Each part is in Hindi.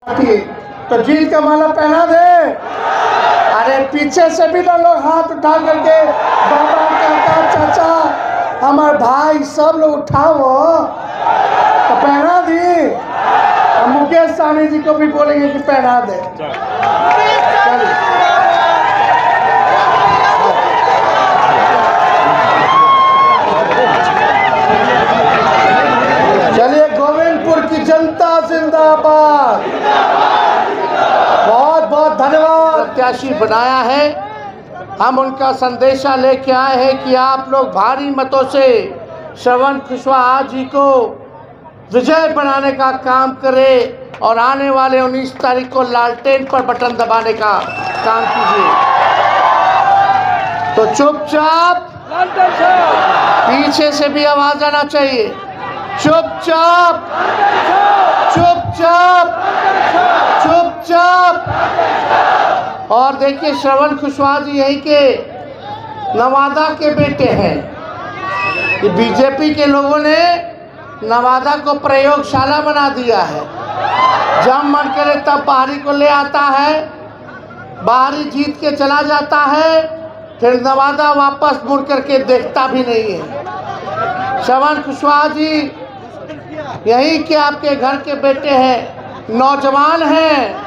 तो जीत का माला पहना दे। अरे पीछे से भी ना लोग हाथ उठा करके बाबा काका चाचा हमारे भाई सब लोग उठाओ तो पहना दी। और मुकेश सहनी जी को भी बोलेंगे कि पहना दे। चलिए गोविंदपुर की जनता जिंदाबाद। बहुत बहुत धन्यवाद। प्रत्याशी बनाया है, हम उनका संदेशा लेके आए हैं कि आप लोग भारी मतों से श्रवण कुशवाहा जी को विजय बनाने का काम करें और आने वाले 19 तारीख को लालटेन पर बटन दबाने का काम कीजिए। तो चुपचाप, पीछे से भी आवाज आना चाहिए, चुपचाप चुपचाप चुपचाप। और देखिए श्रवण कुशवाहा जी यहीं के नवादा के बेटे हैं। कि बीजेपी के लोगों ने नवादा को प्रयोगशाला बना दिया है। जब मन करे तब बाहरी को ले आता है, बाहरी जीत के चला जाता है, फिर नवादा वापस मुड़ करके देखता भी नहीं है। श्रवण कुशवाहा जी यही के आपके घर के बेटे हैं, नौजवान हैं,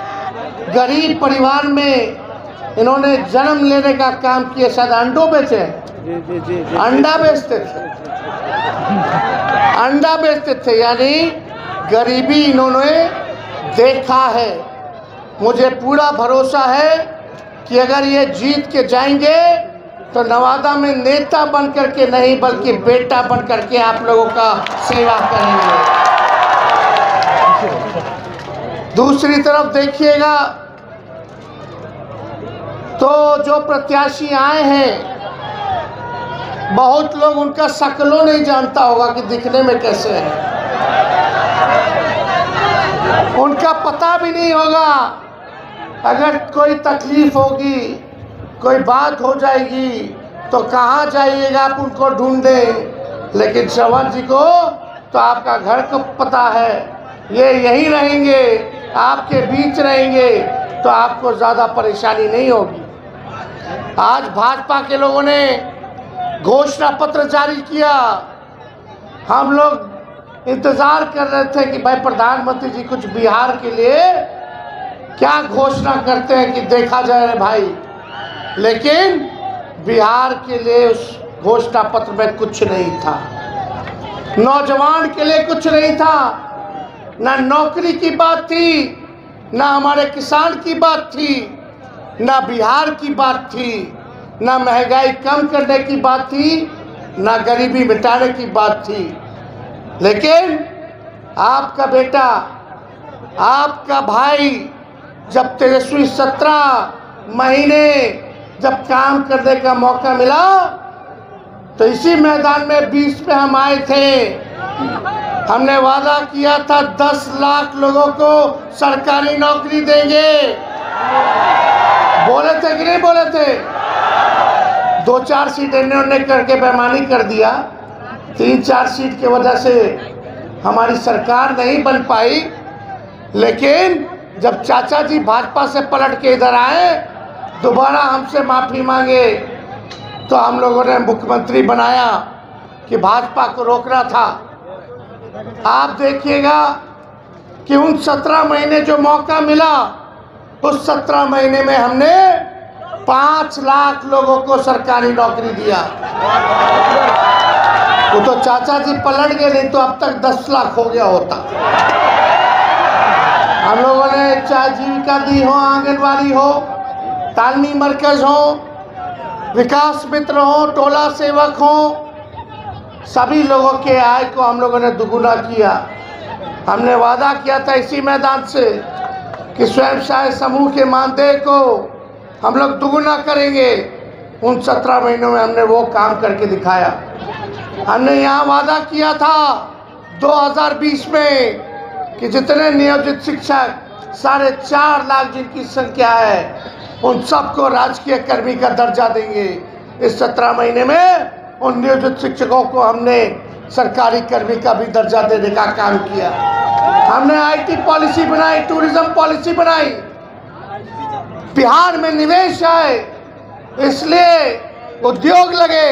गरीब परिवार में इन्होंने जन्म लेने का काम किया। शायद अंडों बेचे, अंडा बेचते थे, अंडा बेचते थे, यानी गरीबी इन्होंने देखा है। मुझे पूरा भरोसा है कि अगर ये जीत के जाएंगे तो नवादा में नेता बन करके नहीं बल्कि बेटा बन करके आप लोगों का सेवा करेंगे। दूसरी तरफ देखिएगा तो जो प्रत्याशी आए हैं, बहुत लोग उनका शक्लों नहीं जानता होगा कि दिखने में कैसे है, उनका पता भी नहीं होगा। अगर कोई तकलीफ होगी, कोई बात हो जाएगी तो कहाँ जाइएगा आप उनको ढूंढें। लेकिन श्रवण जी को तो आपका घर को पता है, ये यहीं रहेंगे, आपके बीच रहेंगे, तो आपको ज़्यादा परेशानी नहीं होगी। आज भाजपा के लोगों ने घोषणा पत्र जारी किया। हम लोग इंतज़ार कर रहे थे कि भाई प्रधानमंत्री जी कुछ बिहार के लिए क्या घोषणा करते हैं कि देखा जाए भाई। लेकिन बिहार के लिए उस घोषणा पत्र में कुछ नहीं था, नौजवान के लिए कुछ नहीं था, ना नौकरी की बात थी, ना हमारे किसान की बात थी, ना बिहार की बात थी, ना महंगाई कम करने की बात थी, ना गरीबी मिटाने की बात थी। लेकिन आपका बेटा, आपका भाई जब तेजस्वी 17 महीने जब काम करने का मौका मिला तो इसी मैदान में 20 में हम आए थे। हमने वादा किया था 10 लाख लोगों को सरकारी नौकरी देंगे। बोले थे कि नहीं बोले थे? 2-4 सीट इन्होंने करके बेईमानी कर दिया। 3-4 सीट की वजह से हमारी सरकार नहीं बन पाई। लेकिन जब चाचा जी भाजपा से पलट के इधर आए, दोबारा हमसे माफ़ी मांगे, तो हम लोगों ने मुख्यमंत्री बनाया कि भाजपा को रोकना था। आप देखिएगा कि उन 17 महीने जो मौका मिला, उस 17 महीने में हमने 5 लाख लोगों को सरकारी नौकरी दिया। वो तो चाचा जी पलट गए, नहीं तो अब तक 10 लाख हो गया होता। हम लोगों ने चाहे जीविका दी हो, आंगनबाड़ी हो, तालमी मरकज हो, विकास मित्र हो, टोला सेवक हो, सभी लोगों के आय को हम लोगों ने दुगुना किया। हमने वादा किया था इसी मैदान से कि स्वयं सहायता समूह के मानदेय को हम लोग दुगुना करेंगे। उन 17 महीनों में हमने वो काम करके दिखाया। हमने यहाँ वादा किया था 2020 में कि जितने नियोजित शिक्षक 4.5 लाख जिनकी संख्या है, उन सबको राजकीय कर्मी का दर्जा देंगे। इस 17 महीने में उन नियोजित शिक्षकों को हमने सरकारी कर्मी का भी दर्जा देने का काम किया। हमने आईटी पॉलिसी बनाई, टूरिज्म पॉलिसी बनाई, बिहार में निवेश आए, इसलिए उद्योग लगे।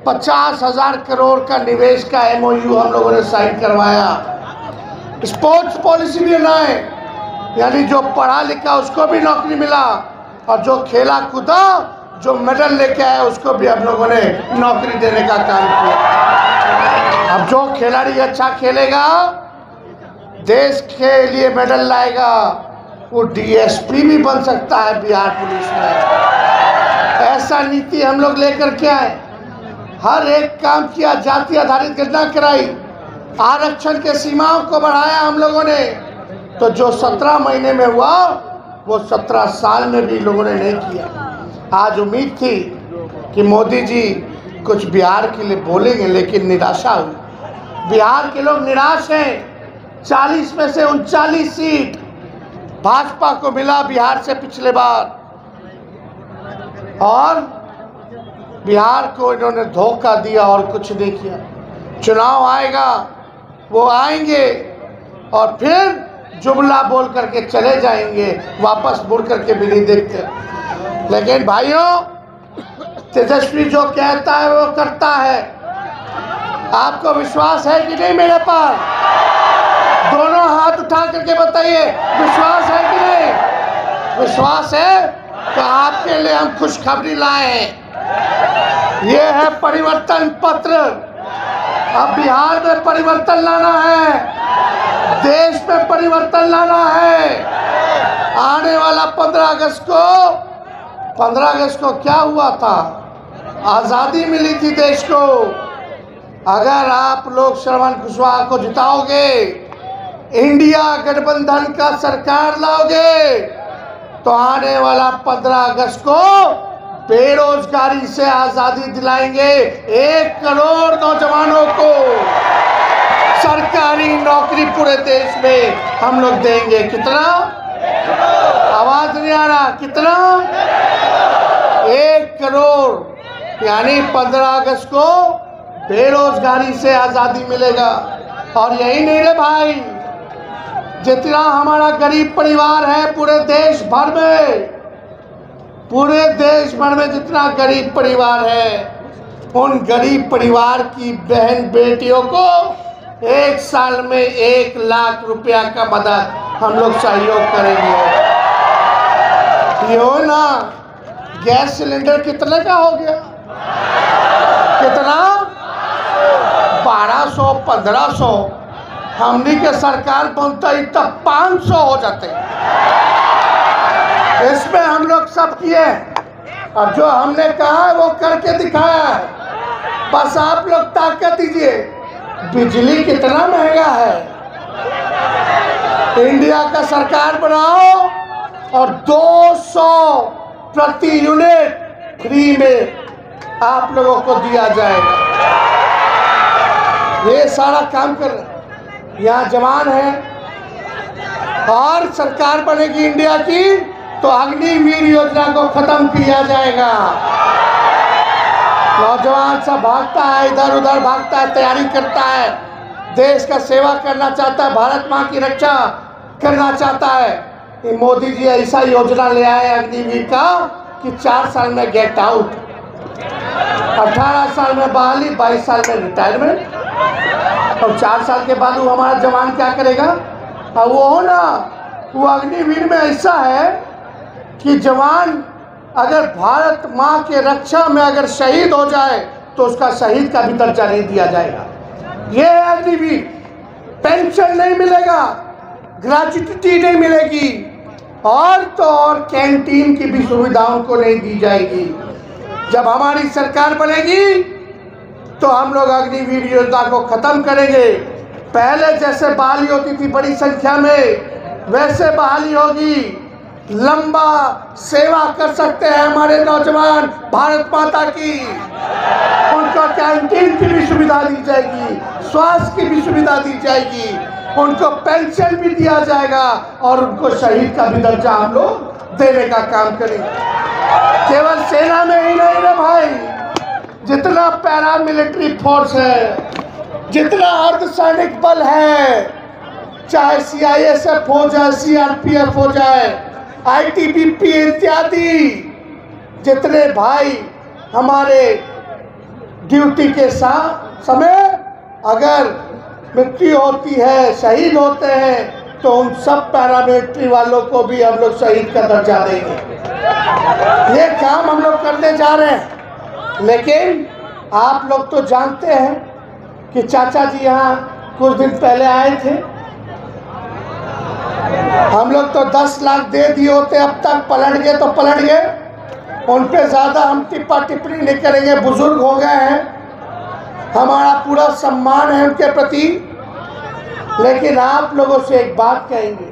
50,000 करोड़ का निवेश का MOU हम लोगों ने साइन करवाया। स्पोर्ट्स पॉलिसी भी बनाए, यानी जो पढ़ा लिखा उसको भी नौकरी मिला, और जो खेला कूदा, जो मेडल लेके आया, उसको भी हम लोगों ने नौकरी देने का काम किया। अब जो खिलाड़ी अच्छा खेलेगा, देश के लिए मेडल लाएगा, वो DSP भी बन सकता है बिहार पुलिस में। ऐसा नीति हम लोग लेकर के आए, हर एक काम किया, जाति आधारित गणना कराई, आरक्षण के सीमाओं को बढ़ाया हम लोगों ने। तो जो 17 महीने में हुआ, वो 17 साल में भी लोगों ने नहीं किया। आज उम्मीद थी कि मोदी जी कुछ बिहार के लिए बोलेंगे, लेकिन निराशा हुई। बिहार के लोग निराश हैं। 40 में से 39 सीट भाजपा को मिला बिहार से पिछले बार, और बिहार को इन्होंने धोखा दिया और कुछ नहीं किया। चुनाव आएगा, वो आएंगे और फिर जुमला बोल करके चले जाएंगे, वापस मुड़ करके भी नहीं देखते। लेकिन भाइयों, तेजस्वी जो कहता है वो करता है। आपको विश्वास है कि नहीं मेरे पर? दोनों हाथ उठा करके बताइए, विश्वास है कि नहीं? विश्वास है तो आपके लिए हम खुशखबरी लाए हैं। ये है परिवर्तन पत्र। अब बिहार में परिवर्तन लाना है, देश में परिवर्तन लाना है। आने वाला 15 अगस्त को क्या हुआ था? आज़ादी मिली थी देश को। अगर आप लोग श्रवण कुशवाहा को जिताओगे, इंडिया गठबंधन का सरकार लाओगे, तो आने वाला 15 अगस्त को बेरोजगारी से आज़ादी दिलाएंगे। 1 करोड़ नौजवानों को सरकारी नौकरी पूरे देश में हम लोग देंगे। कितना? आवाज नहीं आ रहा। कितना? 1 करोड़, यानी 15 अगस्त को बेरोजगारी से आज़ादी मिलेगा। और यही नहीं रे भाई, जितना हमारा गरीब परिवार है पूरे देश भर में जितना गरीब परिवार है, उन गरीब परिवार की बहन बेटियों को 1 साल में 1 लाख रुपया का मदद हम लोग सहयोग करेंगे। ये हो ना, गैस सिलेंडर कितने का हो गया? कितना? 1200, 1500। हमनी के सरकार बनता ही तब 500 हो जाते। इसमें हम लोग सब किए, और जो हमने कहा है वो करके दिखाया है। बस आप लोग ताकत दीजिए। बिजली कितना महंगा है, इंडिया का सरकार बनाओ और 200 प्रति यूनिट फ्री में आप लोगों को दिया जाएगा। ये सारा काम कर रहे। यहाँ जवान है, और सरकार बनेगी इंडिया की तो अग्निवीर योजना को खत्म किया जाएगा। नौजवान सब भागता है, इधर उधर भागता है, तैयारी करता है, देश का सेवा करना चाहता है, भारत माँ की रक्षा करना चाहता है। कि मोदी जी ऐसा योजना ले आए अग्निवीर का कि 4 साल में गेट आउट, 18 साल में बहाली, 22 साल में रिटायरमेंट, और 4 साल के बाद वो हमारा जवान क्या करेगा? और वो हो ना, वो अग्निवीर में ऐसा है कि जवान अगर भारत माँ के रक्षा में अगर शहीद हो जाए तो उसका शहीद का भी दर्जा नहीं दिया जाएगा। ये है अग्निवीर। पेंशन नहीं मिलेगा, ग्रेच्युटी नहीं मिलेगी, और तो और कैंटीन की भी सुविधाओं को नहीं दी जाएगी। जब हमारी सरकार बनेगी तो हम लोग अग्निवीर योजना को खत्म करेंगे। पहले जैसे बहाली होती थी बड़ी संख्या में, वैसे बहाली होगी। लंबा सेवा कर सकते हैं हमारे नौजवान भारत माता की। उनको कैंटीन की भी सुविधा दी जाएगी, स्वास्थ्य की भी सुविधा दी जाएगी, उनको पेंशन भी दिया जाएगा, और उनको शहीद का भी दर्जा हम लोग देने का काम करेंगे। केवल सेना में ही नहीं रे भाई, जितना पैरा मिलिट्री फोर्स है, जितना अर्धसैनिक बल है, चाहे CISF हो जाए, CRPF हो जाए, ITBP इत्यादि जितने भाई हमारे ड्यूटी के समय अगर मृत्यु होती है, शहीद होते हैं, तो उन सब पैरामिलिट्री वालों को भी हम लोग शहीद का दर्जा देंगे। ये काम हम लोग करने जा रहे हैं। लेकिन आप लोग तो जानते हैं कि चाचा जी यहाँ कुछ दिन पहले आए थे। हम लोग तो 10 लाख दे दिए होते, अब तक पलट गए तो पलट गए। उन पे ज़्यादा हम टिप्पा टिप्पणी नहीं करेंगे, बुजुर्ग हो गए हैं, हमारा पूरा सम्मान है उनके प्रति। लेकिन आप लोगों से एक बात कहेंगे,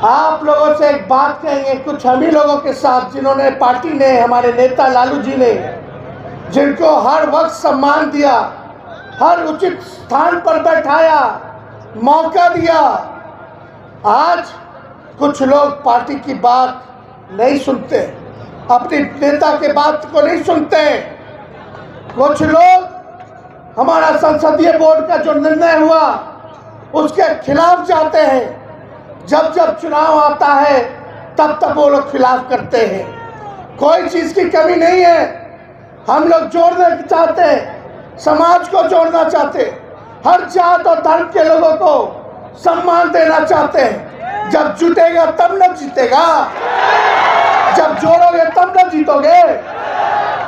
आप लोगों से एक बात कहेंगे, कुछ हम ही लोगों के साथ जिन्होंने पार्टी ने, हमारे नेता लालू जी ने, जिनको हर वक्त सम्मान दिया, हर उचित स्थान पर बैठाया, मौका दिया, आज कुछ लोग पार्टी की बात नहीं सुनते, अपने नेता के बात को नहीं सुनते। कुछ लोग हमारा संसदीय बोर्ड का जो निर्णय हुआ उसके खिलाफ जाते हैं। जब जब चुनाव आता है तब तब वो लोग खिलाफ करते हैं। कोई चीज़ की कमी नहीं है, हम लोग जोड़ना चाहते हैं, समाज को जोड़ना चाहते हैं, हर जात और धर्म के लोगों को सम्मान देना चाहते हैं। जब जुटेगा तब न जीतेगा, जब जोड़ोगे तब न जीतोगे।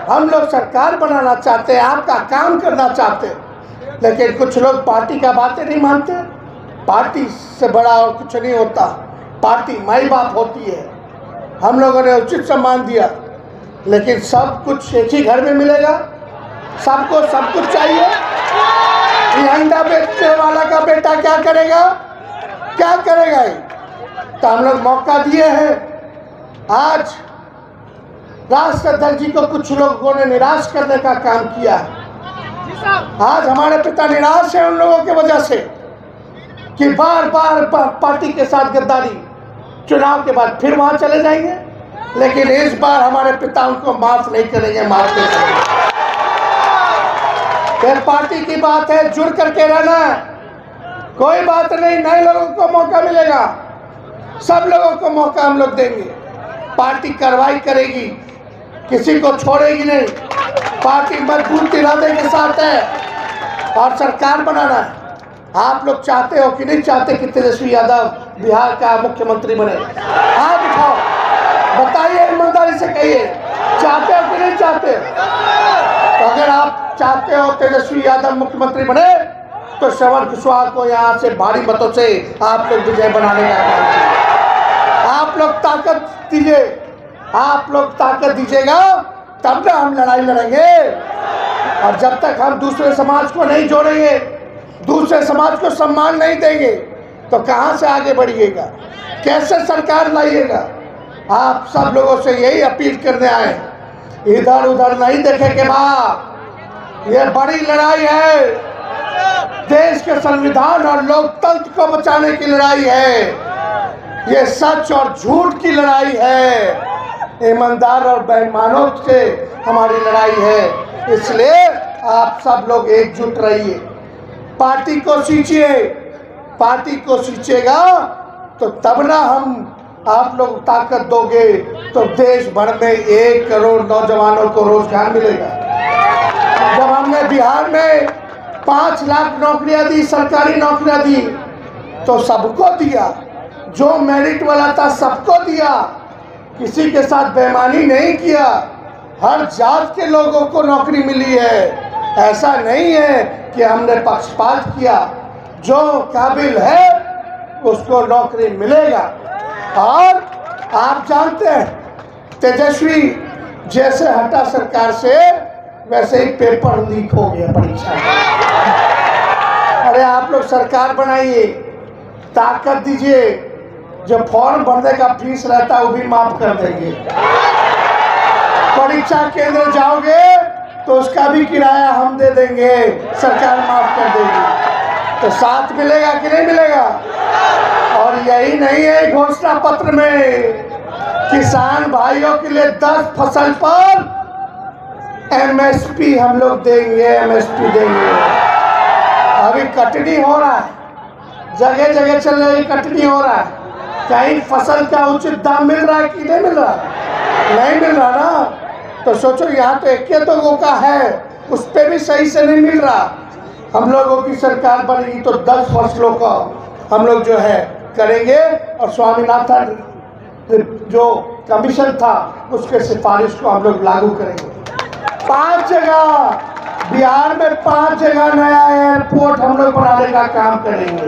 हम लोग सरकार बनाना चाहते हैं, आपका काम करना चाहते हैं, लेकिन कुछ लोग पार्टी का बातें नहीं मानते। पार्टी से बड़ा और कुछ नहीं होता, पार्टी माई बाप होती है। हम लोगों ने उचित सम्मान दिया, लेकिन सब कुछ एक ही घर में मिलेगा, सबको सब कुछ चाहिए। ये अंडा बेचने वाला का बेटा क्या करेगा, क्या करेगा? तो हम लोग मौका दिए हैं। आज राष्ट्राध्यक्ष जी को कुछ लोगों ने निराश करने का काम किया है। आज हमारे पिता निराश हैं उन लोगों की वजह से कि बार बार पार्टी के साथ गद्दारी, चुनाव के बाद फिर वहां चले जाएंगे। लेकिन इस बार हमारे पिता उनको माफ नहीं करेंगे, माफ नहीं करेंगे। फिर पार्टी की बात है, जुड़ करके रहना है, कोई बात नहीं, नए लोगों को मौका मिलेगा, सब लोगों को मौका हम लोग देंगे। पार्टी कार्रवाई करेगी, किसी को छोड़ेगी नहीं। पार्टी मजबूत इरादे के साथ है और सरकार बनाना है। आप लोग चाहते हो कि नहीं चाहते कि तेजस्वी यादव बिहार का मुख्यमंत्री बने? हाथ उठाओ, बताइए, ईमानदारी से कहिए, चाहते हो कि नहीं चाहते? तो अगर आप चाहते हो तेजस्वी यादव मुख्यमंत्री बने तो श्रवण कुशवाहा को यहाँ से भारी मतों से आप लोग विजय बनाने का काम कीजिए। आप लोग ताकत दीजिए, आप लोग ताकत दीजिएगा तब ना हम लड़ाई लड़ेंगे। और जब तक हम दूसरे समाज को नहीं जोड़ेंगे, दूसरे समाज को सम्मान नहीं देंगे, तो कहाँ से आगे बढ़िएगा, कैसे सरकार लाइएगा? आप सब लोगों से यही अपील करने आए, इधर उधर नहीं देखेंगे बाप। ये बड़ी लड़ाई है, देश के संविधान और लोकतंत्र को बचाने की लड़ाई है। ये सच और झूठ की लड़ाई है, ईमानदार और बेईमानों से हमारी लड़ाई है। इसलिए आप सब लोग एकजुट रहिए, पार्टी को सींचिए। पार्टी को सींचेगा तो तब ना हम आप लोग ताकत दोगे तो देश भर में 1 करोड़ नौजवानों को रोजगार मिलेगा। जब हमने बिहार में 5 लाख नौकरियां दी, सरकारी नौकरियां दी, तो सबको दिया, जो मेरिट वाला था सबको दिया, किसी के साथ बेईमानी नहीं किया। हर जात के लोगों को नौकरी मिली है। ऐसा नहीं है कि हमने पक्षपात किया, जो काबिल है उसको नौकरी मिलेगा। और आप जानते हैं तेजस्वी जैसे हटा सरकार से, वैसे ही पेपर लीक हो गया परीक्षा में। अरे आप लोग सरकार बनाइए, ताकत दीजिए, जो फॉर्म भरने का फीस रहता है वो भी माफ कर देंगे। परीक्षा केंद्र जाओगे तो उसका भी किराया हम दे देंगे, सरकार माफ कर देगी। तो साथ मिलेगा कि नहीं मिलेगा? और यही नहीं है, घोषणा पत्र में किसान भाइयों के लिए 10 फसल पर MSP हम लोग देंगे, MSP देंगे। अभी कटनी हो रहा है, जगह जगह चल रही कटनी हो रहा है, कहीं फसल का उचित दाम मिल रहा है कि नहीं मिल रहा? नहीं मिल रहा ना। तो सोचो यहाँ तो एक लोगों का है, उस पर भी सही से नहीं मिल रहा। हम लोगों की सरकार बनेगी तो 10 फसलों का हम लोग जो है करेंगे, और स्वामीनाथन जो कमीशन था उसके सिफारिश को हम लोग लागू करेंगे। 5 जगह बिहार में 5 जगह नया एयरपोर्ट हम लोग बनाने का काम करेंगे।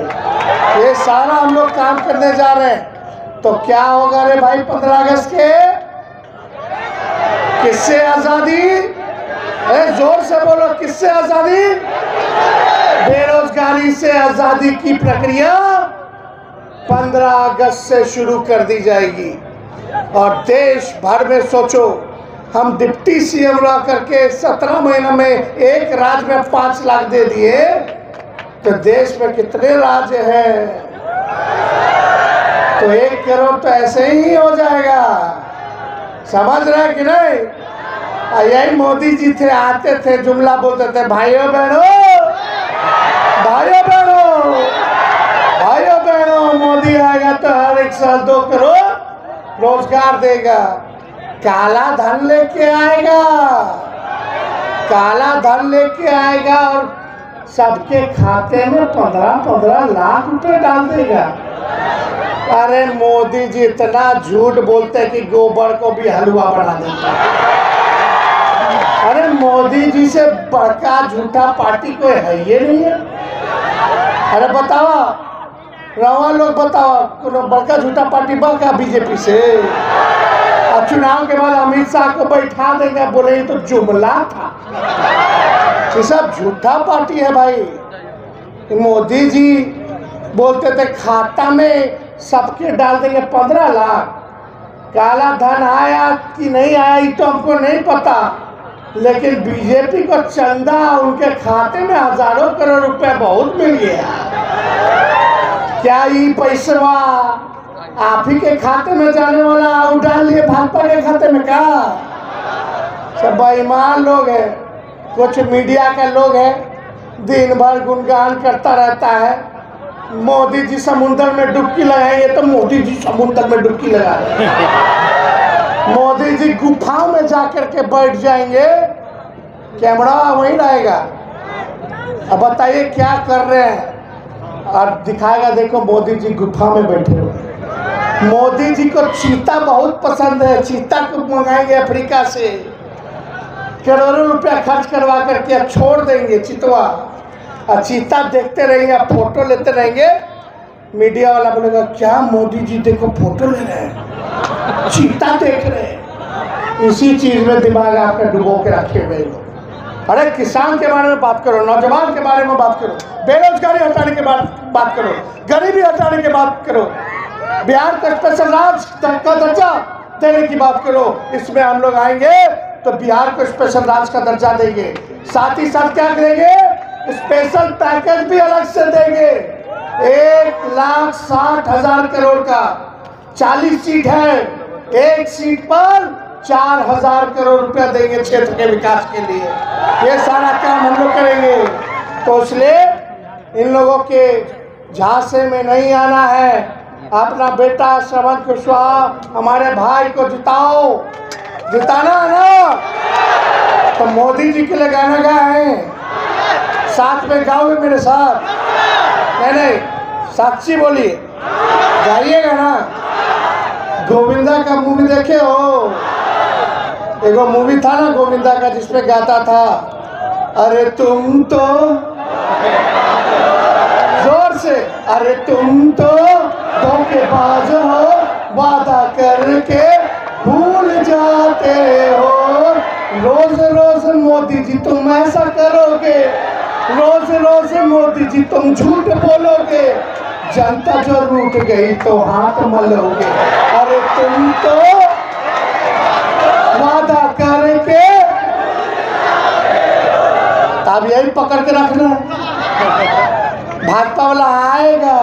ये सारा हम लोग काम करने जा रहे हैं। तो क्या होगा रे भाई 15 अगस्त के? किससे आजादी? अरे जोर से बोलो, किससे आजादी? बेरोजगारी से आजादी की प्रक्रिया 15 अगस्त से शुरू कर दी जाएगी। और देश भर में सोचो, हम डिप्टी सीएम रह करके 17 महीने में एक राज्य में 5 लाख दे दिए, तो देश में कितने राज्य हैं? तो 1 करोड़ तो ऐसे ही हो जाएगा। समझ रहे कि नहीं? यही मोदी जी थे, आते थे जुमला बोलते थे, भाइयों बहनों, भाइयों बहनों, भाइयों बहनों, मोदी आएगा तो हर एक साल 2 करोड़ रोजगार देगा। काला धन लेके आएगा, काला धन लेके आएगा और सबके खाते में 15-15 लाख रुपए डाल देगा। अरे मोदी जी इतना झूठ बोलते हैं कि गोबर को भी हलवा बना देते हैं। अरे मोदी जी से बड़का झूठा पार्टी कोई है ये नहीं है। अरे बताओ रवा लोग, बताओ बड़का झूठा पार्टी बड़का बीजेपी से। और चुनाव के बाद अमित शाह को बैठा देंगे, बोले तो जुमला था। ये सब झूठा पार्टी है भाई। मोदी जी बोलते थे खाता में सबके डाल देंगे 15 लाख। काला धन आया कि नहीं आया ये तो हमको नहीं पता, लेकिन बीजेपी को चंदा उनके खाते में हजारों करोड़ रुपए बहुत मिल गया। क्या ये पैसा आप ही के खाते में जाने वाला और डाल लिए भाजपा के खाते में? क्या सब बेईमान लोग हैं। कुछ मीडिया के लोग हैं, दिन भर गुणगान करता रहता है, मोदी जी समुद्र में डुबकी लगाएंगे तो मोदी जी समुद्र में डुबकी लगा रहे हैं। मोदी जी गुफाओं में जाकर के बैठ जाएंगे, कैमरा वहीं रहेगा। अब बताइए क्या कर रहे हैं? और दिखाएगा देखो मोदी जी गुफा में बैठे हुए। मोदी जी को चीता बहुत पसंद है, चीता को मंगाएंगे अफ्रीका से, करोड़ों रुपया खर्च करवा करके छोड़ देंगे चितवा, और चीता देखते रहेंगे, फोटो लेते रहेंगे। मीडिया वाला बोलेगा क्या मोदी जी देखो फोटो ले रहे हैं, चीता देख रहे हैं। इसी चीज में दिमाग आपका डुबो के रखे हुए। अरे किसान के बारे में बात करो, नौजवान के बारे में बात करो, बेरोजगारी हटाने के बात करो, गरीबी हटाने की बात करो, बिहार को स्पेशल राज्य का दर्जा देने की बात करो। इसमें हम लोग आएंगे तो बिहार को स्पेशल राज्य का दर्जा देंगे। साथ ही साथ क्या करेंगे? स्पेशल पैकेज भी अलग से देंगे। 1,60,000 करोड़ का 40 सीट है, एक सीट पर 4,000 करोड़ रुपया देंगे क्षेत्र के विकास के लिए। ये सारा काम हम लोग करेंगे। तो इसलिए इन लोगों के झांसे में नहीं आना है। अपना बेटा श्रवण कुशवाहा हमारे भाई को जिताओ, जिताना है ना। तो मोदी जी के लिए गाना गाए, साथ में गाओगे मेरे साथ? नहीं, साक्षी बोलिए, गाइएगा ना। गोविंदा का मूवी देखे हो? एगो मूवी था ना गोविंदा का जिसमें गाता था, अरे तुम तो, जोर से, अरे तुम तो धोखेबाज हो, वादा करके भूल जाते हो। रोज रोज मोदी जी तुम ऐसा करोगे, रोज रोज मोदी जी तुम झूठ बोलोगे, जनता जो रूठ गई तो हाथ मलोगे। अरे तुम तो वादा करके, तब यही पकड़ के रखना। भाजपा वाला आएगा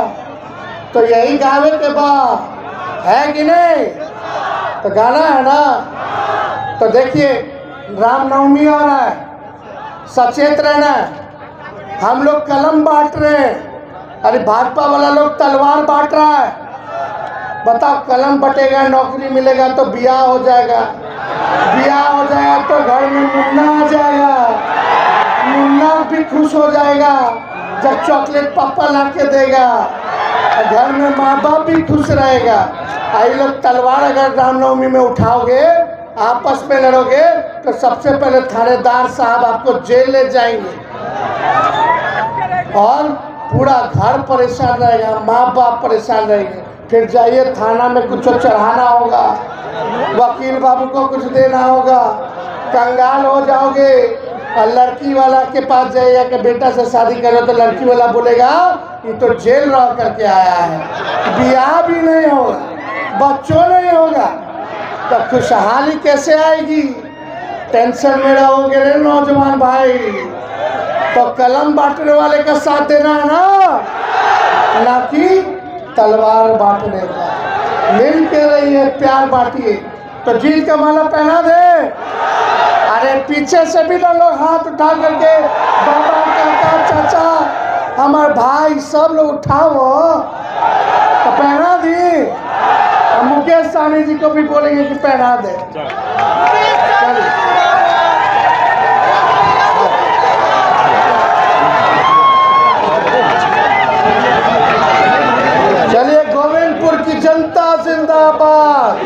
तो यही गावे के बाद, है कि नहीं? तो गाना है ना। तो देखिए रामनवमी आ रहा है, सचेत रहना है। हम लोग कलम बांट रहे हैं, अरे भाजपा वाला लोग तलवार बांट रहा है। बताओ, कलम बटेगा, नौकरी मिलेगा तो बियाह हो जाएगा, बियाह हो जाएगा तो घर में मुन्ना आ जाएगा, मुन्ना भी खुश हो जाएगा जब चॉकलेट पापा ला के देगा, घर में माँ बाप भी खुश रहेगा। आई लोग तलवार अगर रामनवमी में उठाओगे, आपस में लड़ोगे, तो सबसे पहले थानेदार साहब आपको जेल ले जाएंगे और पूरा घर परेशान रहेगा, माँ बाप परेशान रहेंगे। फिर जाइए थाना में कुछ चढ़ाना होगा, वकील बाबू को कुछ देना होगा, कंगाल हो जाओगे। और लड़की वाला के पास जाइएगा कि बेटा से शादी करो, तो लड़की वाला बोलेगा ये तो जेल रह करके आया है, ब्याह भी नहीं होगा, बच्चों नहीं होगा, तो खुशहाली कैसे आएगी? टेंशन में रहोगे रे नौजवान भाई। तो कलम बांटने वाले का साथ देना है ना कि तलवार बांटने का। मिल के रहिए, प्यार बांटिए। तो जीत का माला पहना दे। अरे पीछे से भी ना लोग हाथ उठा करके, बाबा, काका, चाचा, हमारे भाई, सब लोग उठाओ तो पहना दी। मुकेश सहनी जी को भी बोलेंगे कि पहना दे। चलिए, गोविंदपुर की जनता जिंदाबाद।